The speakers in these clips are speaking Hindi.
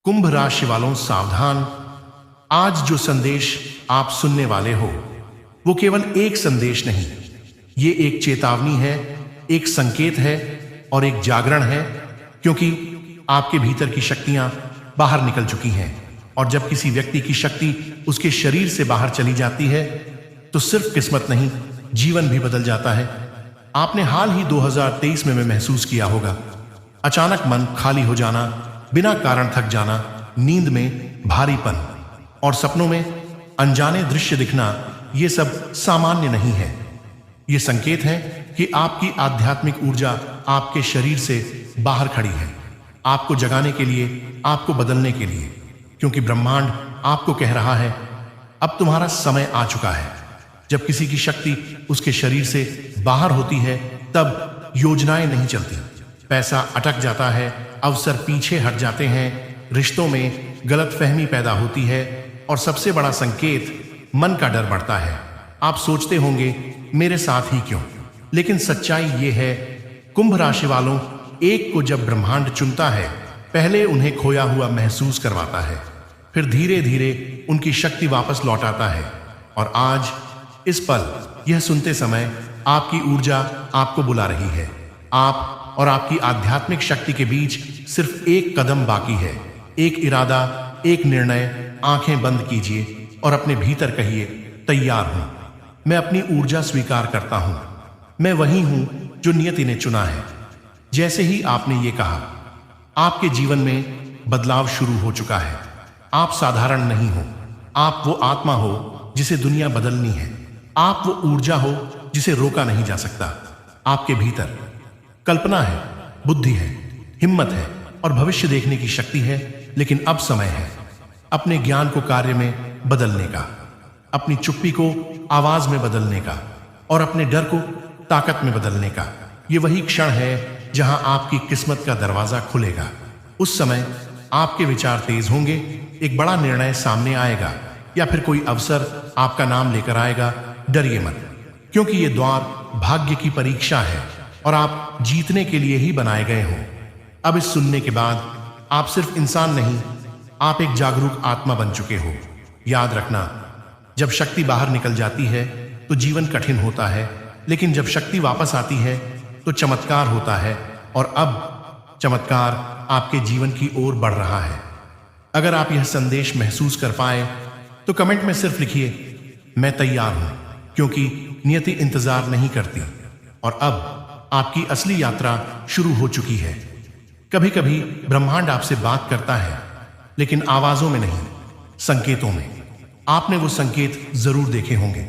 कुंभ राशि वालों सावधान। आज जो संदेश आप सुनने वाले हो वो केवल एक संदेश नहीं, ये एक चेतावनी है, एक संकेत है और एक जागरण है। क्योंकि आपके भीतर की शक्तियां बाहर निकल चुकी हैं और जब किसी व्यक्ति की शक्ति उसके शरीर से बाहर चली जाती है तो सिर्फ किस्मत नहीं, जीवन भी बदल जाता है। आपने हाल ही 2023 में महसूस किया होगा, अचानक मन खाली हो जाना, बिना कारण थक जाना, नींद में भारीपन और सपनों में अनजाने दृश्य दिखना। ये सब सामान्य नहीं है। ये संकेत है कि आपकी आध्यात्मिक ऊर्जा आपके शरीर से बाहर खड़ी है, आपको जगाने के लिए, आपको बदलने के लिए। क्योंकि ब्रह्मांड आपको कह रहा है, अब तुम्हारा समय आ चुका है। जब किसी की शक्ति उसके शरीर से बाहर होती है तब योजनाएं नहीं चलती, पैसा अटक जाता है, अवसर पीछे हट जाते हैं, रिश्तों में गलतफहमी पैदा होती है और सबसे बड़ा संकेत, मन का डर बढ़ता है। आप सोचते होंगे मेरे साथ ही क्यों, लेकिन सच्चाई ये है, कुंभ राशि वालों, एक को जब ब्रह्मांड चुनता है पहले उन्हें खोया हुआ महसूस करवाता है, फिर धीरे धीरे उनकी शक्ति वापस लौटाता है। और आज इस पल यह सुनते समय आपकी ऊर्जा आपको बुला रही है। आप और आपकी आध्यात्मिक शक्ति के बीच सिर्फ एक कदम बाकी है, एक इरादा, एक निर्णय। आंखें बंद कीजिए और अपने भीतर कहिए, तैयार हूं, मैं अपनी ऊर्जा स्वीकार करता हूं, मैं वही हूं जो नियति ने चुना है। जैसे ही आपने ये कहा, आपके जीवन में बदलाव शुरू हो चुका है। आप साधारण नहीं हो, आप वो आत्मा हो जिसे दुनिया बदलनी है। आप वो ऊर्जा हो जिसे रोका नहीं जा सकता। आपके भीतर कल्पना है, बुद्धि है, हिम्मत है और भविष्य देखने की शक्ति है। लेकिन अब समय है अपने ज्ञान को कार्य में बदलने का, अपनी चुप्पी को आवाज में बदलने का और अपने डर को ताकत में बदलने का। ये वही क्षण है जहां आपकी किस्मत का दरवाजा खुलेगा। उस समय आपके विचार तेज होंगे, एक बड़ा निर्णय सामने आएगा या फिर कोई अवसर आपका नाम लेकर आएगा। डरिए मत, क्योंकि ये द्वार भाग्य की परीक्षा है और आप जीतने के लिए ही बनाए गए हो। अब इस सुनने के बाद आप सिर्फ इंसान नहीं, आप एक जागरूक आत्मा बन चुके हो। याद रखना, जब शक्ति बाहर निकल जाती है तो जीवन कठिन होता है, लेकिन जब शक्ति वापस आती है तो चमत्कार होता है। और अब चमत्कार आपके जीवन की ओर बढ़ रहा है। अगर आप यह संदेश महसूस कर पाए तो कमेंट में सिर्फ लिखिए, मैं तैयार हूं, क्योंकि नियति इंतजार नहीं करती। और अब आपकी असली यात्रा शुरू हो चुकी है। कभी कभी ब्रह्मांड आपसे बात करता है, लेकिन आवाजों में नहीं, संकेतों में। आपने वो संकेत जरूर देखे होंगे।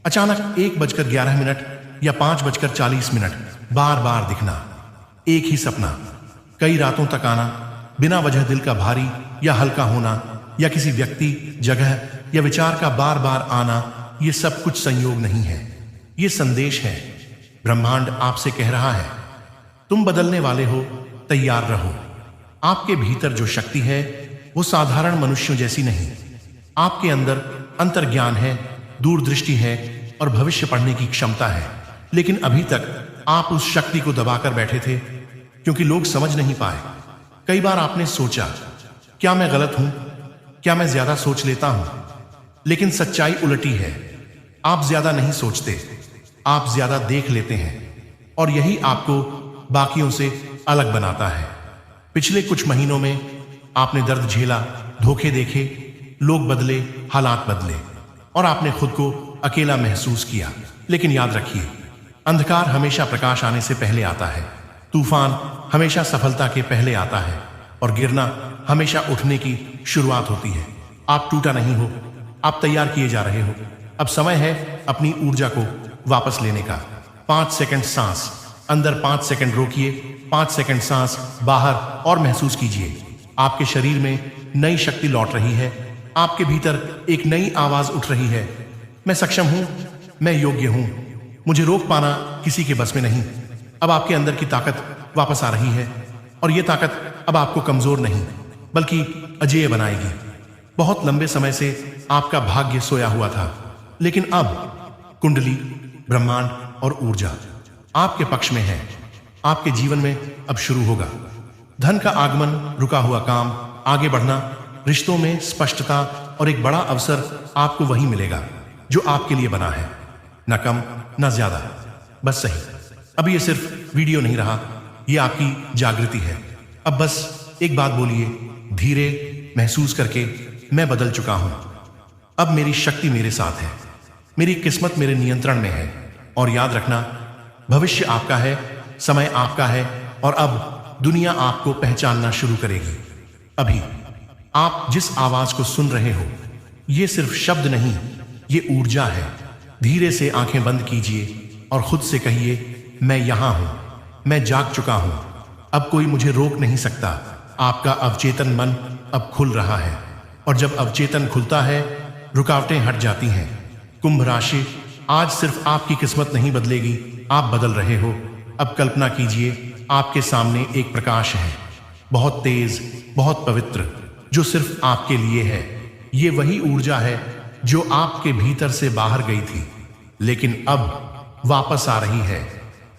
अचानक 1:11 या 5:40 बार बार दिखना, एक ही सपना, कई रातों तक आना, बिना वजह दिल का भारी या हल्का होना, या किसी व्यक्ति, जगह या विचार का बार बार आना। ये सब कुछ संयोग नहीं है, ये संदेश है। ब्रह्मांड आपसे कह रहा है, तुम बदलने वाले हो, तैयार रहो। आपके भीतर जो शक्ति है वो साधारण मनुष्यों जैसी नहीं। आपके अंदर अंतर्ज्ञान है, दूरदृष्टि है और भविष्य पढ़ने की क्षमता है। लेकिन अभी तक आप उस शक्ति को दबाकर बैठे थे क्योंकि लोग समझ नहीं पाए। कई बार आपने सोचा, क्या मैं गलत हूं, क्या मैं ज्यादा सोच लेता हूं? लेकिन सच्चाई उलटी है, आप ज्यादा नहीं सोचते, आप ज्यादा देख लेते हैं। और यही आपको बाकियों से अलग बनाता है। पिछले कुछ महीनों में आपने दर्द झेला, धोखे देखे, लोग बदले, हालात बदले और आपने खुद को अकेला महसूस किया। लेकिन याद रखिए, अंधकार हमेशा प्रकाश आने से पहले आता है, तूफान हमेशा सफलता के पहले आता है और गिरना हमेशा उठने की शुरुआत होती है। आप टूटा नहीं हो, आप तैयार किए जा रहे हो। अब समय है अपनी ऊर्जा को वापस लेने का। 5 सेकंड सांस अंदर, 5 सेकंड रोकिए, 5 सेकंड सांस बाहर और महसूस कीजिए, आपके शरीर में नई शक्ति लौट रही है। आपके भीतर एक नई आवाज उठ रही है, मैं सक्षम हूं, मैं योग्य हूं, मुझे रोक पाना किसी के बस में नहीं। अब आपके अंदर की ताकत वापस आ रही है और यह ताकत अब आपको कमजोर नहीं बल्कि अजेय बनाएगी। बहुत लंबे समय से आपका भाग्य सोया हुआ था, लेकिन अब कुंडली, ब्रह्मांड और ऊर्जा आपके पक्ष में है। आपके जीवन में अब शुरू होगा धन का आगमन, रुका हुआ काम, आगे बढ़ना, रिश्तों में स्पष्टता और एक बड़ा अवसर आपको वही मिलेगा जो आपके लिए बना है, न कम न ज्यादा, बस सही। अब ये सिर्फ वीडियो नहीं रहा, ये आपकी जागृति है। अब बस एक बात बोलिए, धीरे महसूस करके, मैं बदल चुका हूं। अब मेरी शक्ति मेरे साथ है, मेरी किस्मत मेरे नियंत्रण में है। और याद रखना, भविष्य आपका है, समय आपका है, और अब दुनिया आपको पहचानना शुरू करेगी। अभी आप जिस आवाज को सुन रहे हो, ये सिर्फ शब्द नहीं, ये ऊर्जा है। धीरे से आंखें बंद कीजिए और खुद से कहिए, मैं यहां हूं, मैं जाग चुका हूं, अब कोई मुझे रोक नहीं सकता। आपका अवचेतन मन अब खुल रहा है, और जब अवचेतन खुलता है, रुकावटें हट जाती हैं। कुंभ राशि, आज सिर्फ आपकी किस्मत नहीं बदलेगी, आप बदल रहे हो। अब कल्पना कीजिए, आपके सामने एक प्रकाश है, बहुत तेज, बहुत पवित्र, जो सिर्फ आपके लिए है। ये वही ऊर्जा है जो आपके भीतर से बाहर गई थी, लेकिन अब वापस आ रही है।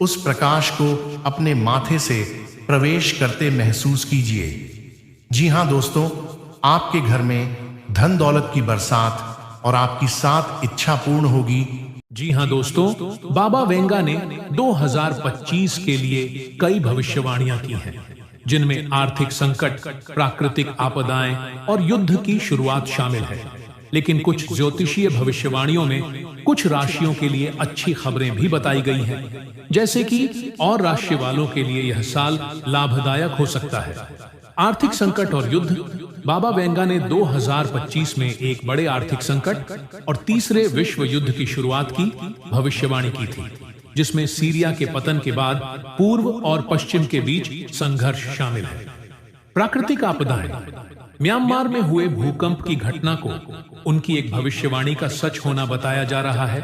उस प्रकाश को अपने माथे से प्रवेश करते महसूस कीजिए। जी हां दोस्तों, आपके घर में धन दौलत की बरसात और आपकी 7 इच्छा पूर्ण होगी। जी हां दोस्तों, बाबा वेंगा ने 2025 के लिए कई भविष्यवाणियां की हैं, जिनमें आर्थिक संकट, प्राकृतिक आपदाएं और युद्ध की शुरुआत शामिल है। लेकिन कुछ ज्योतिषीय भविष्यवाणियों में कुछ राशियों के लिए अच्छी खबरें भी बताई गई हैं, जैसे कि और राशि वालों के लिए यह साल लाभदायक हो सकता है। आर्थिक संकट और युद्ध, बाबा वेंगा ने 2025 में एक बड़े आर्थिक संकट और तीसरे विश्व युद्ध की शुरुआत की भविष्यवाणी की थी, जिसमें सीरिया के पतन के बाद पूर्व और पश्चिम के बीच संघर्ष शामिल है। प्राकृतिक आपदाएं, म्यांमार में हुए भूकंप की घटना को उनकी एक भविष्यवाणी का सच होना बताया जा रहा है,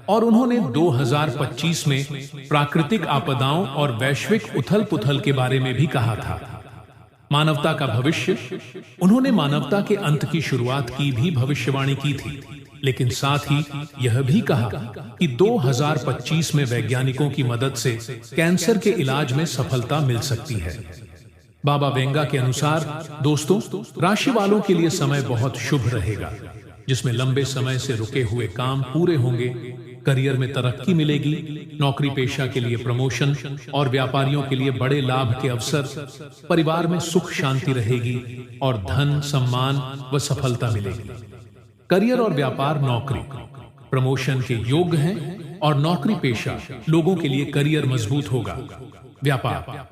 और उन्होंने 2025 में प्राकृतिक आपदाओं और वैश्विक उथल पुथल के बारे में भी कहा था। मानवता का भविष्य, उन्होंने मानवता के अंत की शुरुआत की भी भविष्यवाणी की थी, लेकिन साथ ही यह भी कहा कि 2025 में वैज्ञानिकों की मदद से कैंसर के इलाज में सफलता मिल सकती है। बाबा वेंगा के अनुसार दोस्तों, राशि वालों के लिए समय बहुत शुभ रहेगा, जिसमें लंबे समय से रुके हुए काम पूरे होंगे, करियर में तरक्की मिलेगी, नौकरी पेशा के लिए प्रमोशन और व्यापारियों के लिए बड़े लाभ के अवसर, परिवार में सुख शांति रहेगी और धन, सम्मान व सफलता मिलेगी। करियर और व्यापार, नौकरी, प्रमोशन के योग्य हैं और नौकरी पेशा लोगों के लिए करियर मजबूत होगा। व्यापार,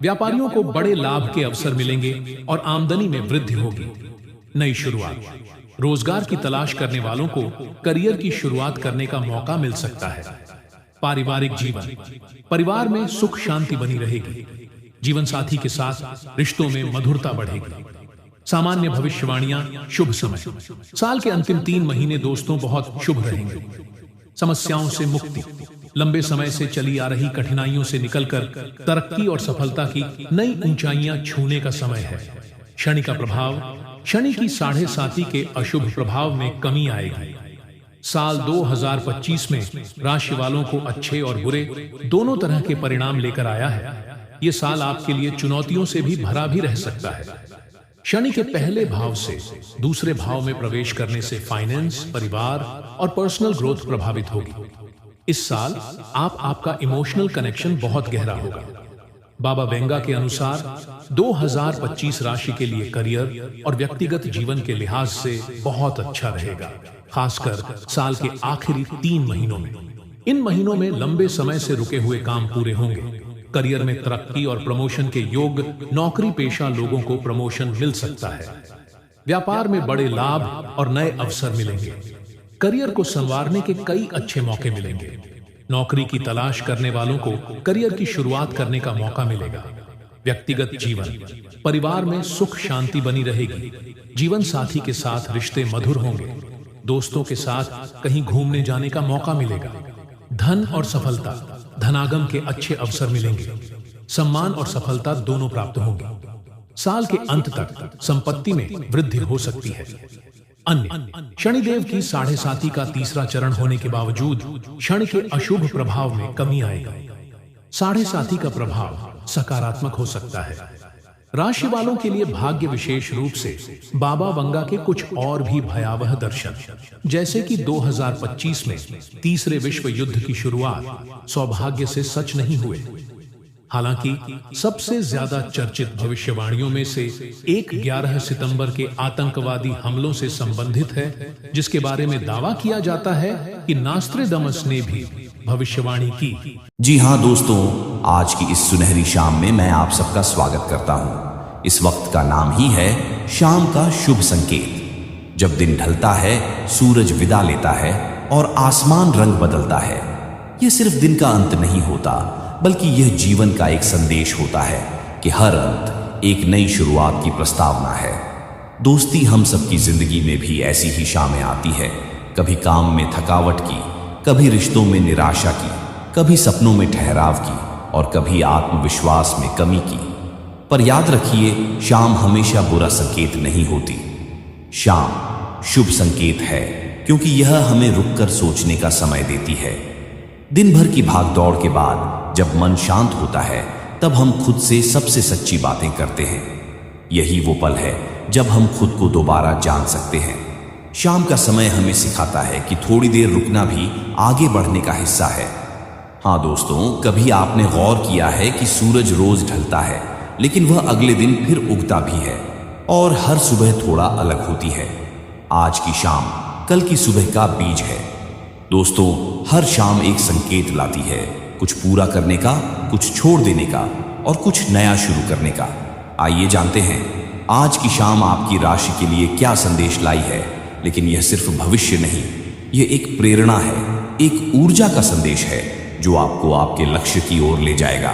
व्यापारियों को बड़े लाभ के अवसर मिलेंगे और आमदनी में वृद्धि होगी। नई शुरुआत, रोजगार की तलाश करने वालों को करियर की शुरुआत करने का मौका मिल सकता है। पारिवारिक जीवन, परिवार में सुख शांति बनी रहेगी, जीवन साथी के साथ रिश्तों में मधुरता बढ़ेगी। सामान्य भविष्यवाणियां, शुभ समय, साल के अंतिम 3 महीने दोस्तों बहुत शुभ रहेंगे। समस्याओं से मुक्ति, लंबे समय से चली आ रही कठिनाइयों से निकलकर तरक्की और सफलता की नई ऊंचाइयां छूने का समय है। शनि का प्रभाव, शनि की 7.5 के अशुभ प्रभाव में कमी आएगी। साल 2025 में राशि वालों को अच्छे और बुरे दोनों तरह के परिणाम लेकर आया है। ये साल आपके लिए चुनौतियों से भी भरा भी रह सकता है। शनि के पहले भाव से दूसरे भाव में प्रवेश करने से फाइनेंस, परिवार और पर्सनल ग्रोथ प्रभावित होगी। इस साल आपका इमोशनल कनेक्शन बहुत गहरा होगा। बाबा वेंगा के अनुसार 2025 राशि के लिए करियर और व्यक्तिगत जीवन के लिहाज से बहुत अच्छा रहेगा, खासकर साल के आखिरी 3 महीनों में। इन महीनों में लंबे समय से रुके हुए काम पूरे होंगे। करियर में तरक्की और प्रमोशन के योग, नौकरी पेशा लोगों को प्रमोशन मिल सकता है। व्यापार में बड़े लाभ और नए अवसर मिलेंगे। करियर को संवारने के कई अच्छे मौके मिलेंगे। नौकरी की तलाश करने वालों को करियर की शुरुआत करने का मौका मिलेगा। व्यक्तिगत जीवन, परिवार में सुख शांति बनी रहेगी। जीवन साथी के साथ रिश्ते मधुर होंगे। दोस्तों के साथ कहीं घूमने जाने का मौका मिलेगा। धन और सफलता, धनागम के अच्छे अवसर मिलेंगे। सम्मान और सफलता दोनों प्राप्त होंगे। साल के अंत तक संपत्ति में वृद्धि हो सकती है। अन्य, शनिदेव की 7.5 का तीसरा चरण होने के बावजूद शनि के अशुभ प्रभाव में कमी आएगी। 7.5 का प्रभाव सकारात्मक हो सकता है। राशि वालों के लिए भाग्य विशेष रूप से बाबा वंगा के कुछ और भी भयावह दर्शन, जैसे कि 2025 में तीसरे विश्व युद्ध की शुरुआत सौभाग्य से सच नहीं हुए। हालांकि सबसे ज्यादा चर्चित भविष्यवाणियों में से एक 11 सितंबर के आतंकवादी हमलों से संबंधित है, जिसके बारे में दावा किया जाता है कि नास्ट्रेडमस ने भी भविष्यवाणी की। जी हाँ दोस्तों, आज की इस सुनहरी शाम में मैं आप सबका स्वागत करता हूँ। इस वक्त का नाम ही है शाम का शुभ संकेत। जब दिन ढलता है, सूरज विदा लेता है और आसमान रंग बदलता है, यह सिर्फ दिन का अंत नहीं होता, बल्कि यह जीवन का एक संदेश होता है कि हर अंत एक नई शुरुआत की प्रस्तावना है। दोस्ती, हम सबकी जिंदगी में भी ऐसी ही शामें आती है। कभी काम में थकावट की, कभी रिश्तों में निराशा की, कभी सपनों में ठहराव की और कभी आत्मविश्वास में कमी की। पर याद रखिए, शाम हमेशा बुरा संकेत नहीं होती। शाम शुभ संकेत है, क्योंकि यह हमें रुककर सोचने का समय देती है। दिन भर की भागदौड़ के बाद जब मन शांत होता है, तब हम खुद से सबसे सच्ची बातें करते हैं। यही वो पल है जब हम खुद को दोबारा जान सकते हैं। शाम का समय हमें सिखाता है कि थोड़ी देर रुकना भी आगे बढ़ने का हिस्सा है। हाँ दोस्तों, कभी आपने गौर किया है कि सूरज रोज ढलता है, लेकिन वह अगले दिन फिर उगता भी है और हर सुबह थोड़ा अलग होती है। आज की शाम कल की सुबह का बीज है। दोस्तों, हर शाम एक संकेत लाती है, कुछ पूरा करने का, कुछ छोड़ देने का और कुछ नया शुरू करने का। आइए जानते हैं आज की शाम आपकी राशि के लिए क्या संदेश लाई है। लेकिन यह सिर्फ भविष्य नहीं, यह एक प्रेरणा है, एक ऊर्जा का संदेश है जो आपको आपके लक्ष्य की ओर ले जाएगा।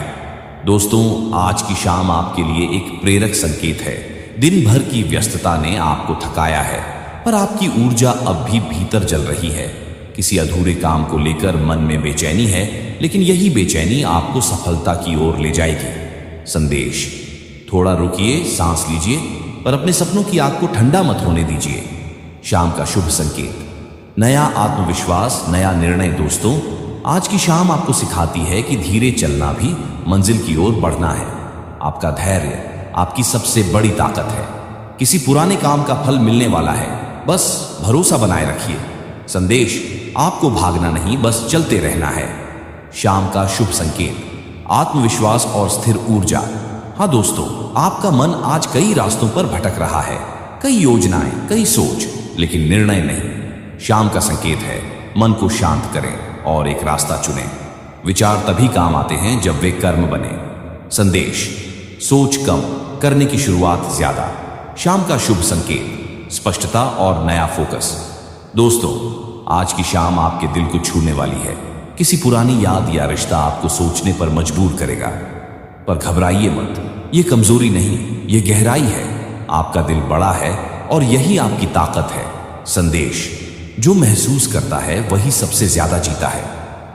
दोस्तों, आज की शाम आपके लिए एक प्रेरक संकेत है। दिन भर की व्यस्तता ने आपको थकाया है, पर आपकी ऊर्जा अब भी भीतर जल रही है। किसी अधूरे काम को लेकर मन में बेचैनी है, लेकिन यही बेचैनी आपको सफलता की ओर ले जाएगी। संदेश, थोड़ा रुकिए, सांस लीजिए, पर अपने सपनों की आग को ठंडा मत होने दीजिए। शाम का शुभ संकेत, नया आत्मविश्वास, नया निर्णय। दोस्तों, आज की शाम आपको सिखाती है कि धीरे चलना भी मंजिल की ओर बढ़ना है। आपका धैर्य आपकी सबसे बड़ी ताकत है। किसी पुराने काम का फल मिलने वाला है, बस भरोसा बनाए रखिए। संदेश, आपको भागना नहीं, बस चलते रहना है। शाम का शुभ संकेत, आत्मविश्वास और स्थिर ऊर्जा। हाँ दोस्तों, आपका मन आज कई रास्तों पर भटक रहा है, कई योजनाएं, कई सोच, लेकिन निर्णय नहीं। शाम का संकेत है, मन को शांत करें और एक रास्ता चुनें। विचार तभी काम आते हैं जब वे कर्म बने। संदेश, सोच कम, करने की शुरुआत ज्यादा। शाम का शुभ संकेत, स्पष्टता और नया फोकस। दोस्तों, आज की शाम आपके दिल को छूने वाली है। किसी पुरानी याद या रिश्ता आपको सोचने पर मजबूर करेगा, पर घबराइए मत, यह कमजोरी नहीं, यह गहराई है। आपका दिल बड़ा है और यही आपकी ताकत है। संदेश, जो महसूस करता है वही सबसे ज्यादा जीता है।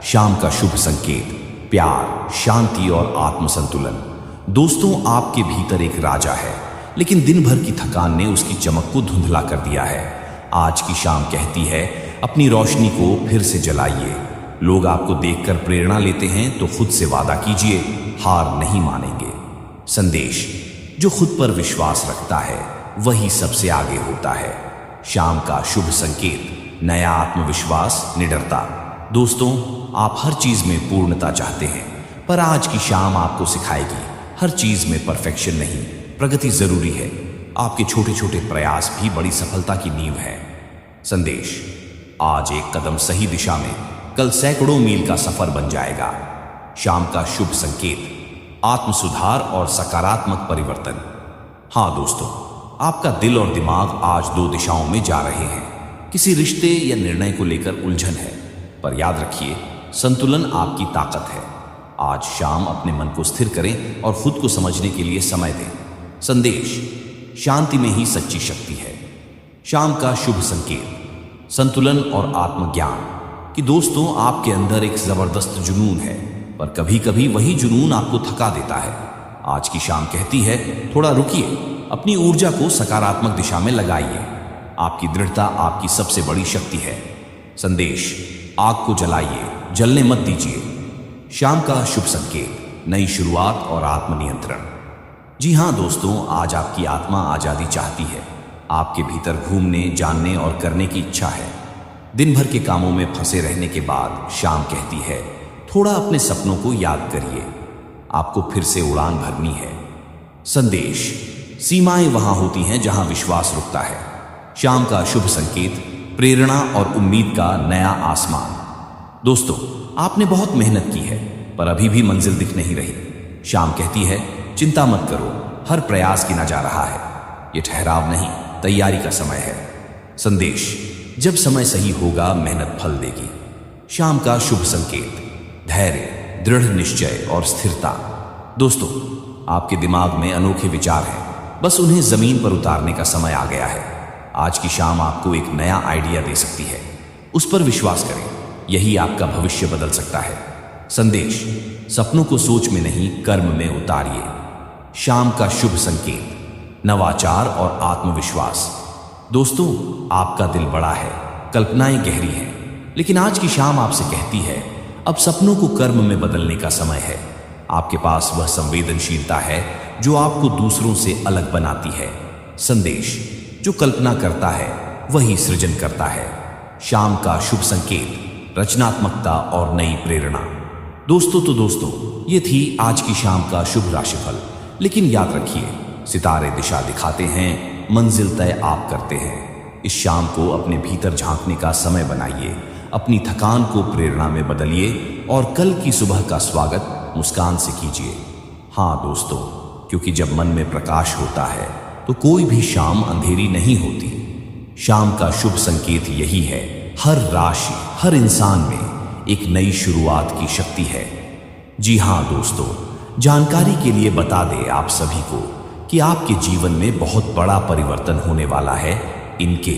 शाम का शुभ संकेत, प्यार, शांति और आत्मसंतुलन। दोस्तों, आपके भीतर एक राजा है, लेकिन दिन भर की थकान ने उसकी चमक को धुंधला कर दिया है। आज की शाम कहती है, अपनी रोशनी को फिर से जलाइए। लोग आपको देखकर प्रेरणा लेते हैं, तो खुद से वादा कीजिए, हार नहीं मानेंगे। संदेश, जो खुद पर विश्वास रखता है वही सबसे आगे होता है। शाम का शुभ संकेत, नया आत्मविश्वास, निडरता। दोस्तों, आप हर चीज में पूर्णता चाहते हैं, पर आज की शाम आपको सिखाएगी, हर चीज में परफेक्शन नहीं, प्रगति जरूरी है। आपके छोटे छोटे प्रयास भी बड़ी सफलता की नींव है। संदेश, आज एक कदम सही दिशा में, कल सैकड़ों मील का सफर बन जाएगा। शाम का शुभ संकेत, आत्म सुधार और सकारात्मक परिवर्तन। हाँ दोस्तों, आपका दिल और दिमाग आज दो दिशाओं में जा रहे हैं। किसी रिश्ते या निर्णय को लेकर उलझन है, पर याद रखिए, संतुलन आपकी ताकत है। आज शाम अपने मन को स्थिर करें और खुद को समझने के लिए समय दें। संदेश, शांति में ही सच्ची शक्ति है। शाम का शुभ संकेत, संतुलन और आत्मज्ञान। कि दोस्तों, आपके अंदर एक जबरदस्त जुनून है, पर कभी कभी वही जुनून आपको थका देता है। आज की शाम कहती है, थोड़ा रुकिए, अपनी ऊर्जा को सकारात्मक दिशा में लगाइए। आपकी दृढ़ता आपकी सबसे बड़ी शक्ति है। संदेश, आग को जलाइए, जलने मत दीजिए। शाम का शुभ संकेत, नई शुरुआत और आत्मनियंत्रण। जी हाँ दोस्तों, आज आपकी आत्मा आजादी चाहती है। आपके भीतर घूमने, जानने और करने की इच्छा है। दिन भर के कामों में फंसे रहने के बाद शाम कहती है, थोड़ा अपने सपनों को याद करिए, आपको फिर से उड़ान भरनी है। संदेश: सीमाएं वहां होती हैं जहां विश्वास रुकता है। शाम का शुभ संकेत: प्रेरणा और उम्मीद का नया आसमान। दोस्तों, आपने बहुत मेहनत की है पर अभी भी मंजिल दिख नहीं रही। शाम कहती है, चिंता मत करो, हर प्रयास गिना जा रहा है। ये ठहराव नहीं, तैयारी का समय है। संदेश: जब समय सही होगा मेहनत फल देगी। शाम का शुभ संकेत: धैर्य, दृढ़ निश्चय और स्थिरता। दोस्तों, आपके दिमाग में अनोखे विचार हैं, बस उन्हें जमीन पर उतारने का समय आ गया है। आज की शाम आपको एक नया आइडिया दे सकती है, उस पर विश्वास करें, यही आपका भविष्य बदल सकता है। संदेश: सपनों को सोच में नहीं, कर्म में उतारिए। शाम का शुभ संकेत: नवाचार और आत्मविश्वास। दोस्तों, आपका दिल बड़ा है, कल्पनाएं गहरी हैं, लेकिन आज की शाम आपसे कहती है, अब सपनों को कर्म में बदलने का समय है। आपके पास वह संवेदनशीलता है जो आपको दूसरों से अलग बनाती है। संदेश: जो कल्पना करता है वही सृजन करता है। शाम का शुभ संकेत: रचनात्मकता और नई प्रेरणा। दोस्तों, ये थी आज की शाम का शुभ राशिफल। लेकिन याद रखिए, सितारे दिशा दिखाते हैं, मंजिल तय आप करते हैं। इस शाम को अपने भीतर झांकने का समय बनाइए, अपनी थकान को प्रेरणा में बदलिए और कल की सुबह का स्वागत मुस्कान से कीजिए। हाँ दोस्तों, क्योंकि जब मन में प्रकाश होता है तो कोई भी शाम अंधेरी नहीं होती। शाम का शुभ संकेत यही है, हर राशि, हर इंसान में एक नई शुरुआत की शक्ति है। जी हाँ दोस्तों, जानकारी के लिए बता दें आप सभी को कि आपके जीवन में बहुत बड़ा परिवर्तन होने वाला है इनके